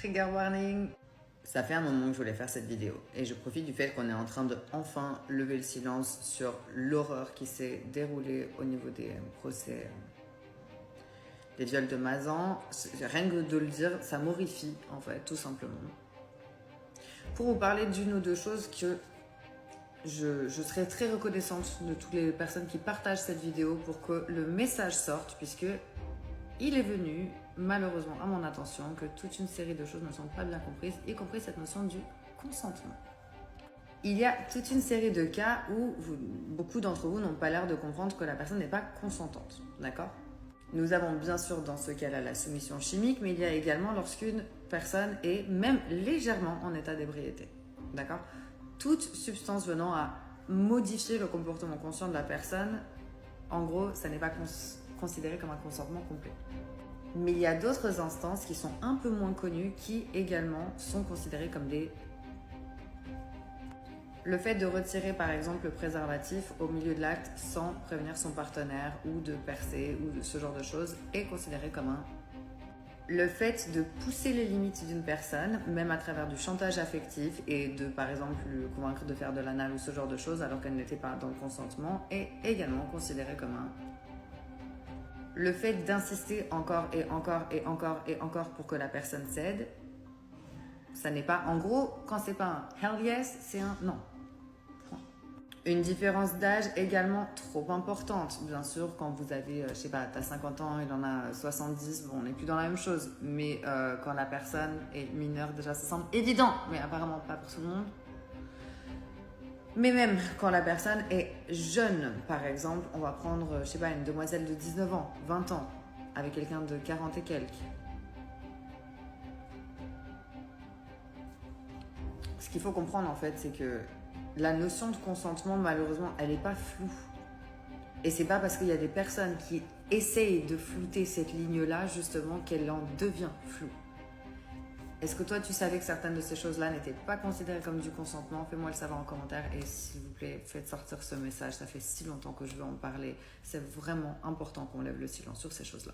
Trigger warning. Ça fait un moment que je voulais faire cette vidéo et je profite du fait qu'on est en train de enfin lever le silence sur l'horreur qui s'est déroulée au niveau des procès des viols de Mazan. Rien que de le dire, ça m'horrifie en fait, tout simplement. Pour vous parler d'une ou deux choses que je serais très reconnaissante de toutes les personnes qui partagent cette vidéo pour que le message sorte, puisque il est venu malheureusement à mon attention que toute une série de choses ne sont pas bien comprises, y compris cette notion du consentement. Il y a toute une série de cas où beaucoup d'entre vous n'ont pas l'air de comprendre que la personne n'est pas consentante, d'accord ? Nous avons bien sûr dans ce cas-là la soumission chimique, mais il y a également lorsqu'une personne est même légèrement en état d'ébriété, d'accord ? Toute substance venant à modifier le comportement conscient de la personne, en gros, ça n'est pas considéré comme un consentement complet. Mais il y a d'autres instances qui sont un peu moins connues qui également sont considérées comme des... Le fait de retirer par exemple le préservatif au milieu de l'acte sans prévenir son partenaire ou de percer ou de ce genre de choses est considéré comme un... Le fait de pousser les limites d'une personne, même à travers du chantage affectif et de par exemple le convaincre de faire de l'anal ou ce genre de choses alors qu'elle n'était pas dans le consentement est également considéré comme un... Le fait d'insister encore et encore et encore et encore pour que la personne cède, ça n'est pas... En gros, quand c'est pas un hell yes, c'est un non. Une différence d'âge également trop importante. Bien sûr, quand vous avez, je sais pas, t'as 50 ans, il en a 70, bon, on n'est plus dans la même chose. Mais quand la personne est mineure, déjà, ça semble évident, mais apparemment pas pour tout le monde. Mais même quand la personne est jeune, par exemple, on va prendre, je sais pas, une demoiselle de 19 ans, 20 ans, avec quelqu'un de 40 et quelques. Ce qu'il faut comprendre, en fait, c'est que la notion de consentement, malheureusement, elle n'est pas floue. Et c'est pas parce qu'il y a des personnes qui essayent de flouter cette ligne-là, justement, qu'elle en devient floue. Est-ce que toi, tu savais que certaines de ces choses-là n'étaient pas considérées comme du consentement? Fais-moi le savoir en commentaire et s'il vous plaît, faites sortir ce message. Ça fait si longtemps que je veux en parler. C'est vraiment important qu'on lève le silence sur ces choses-là.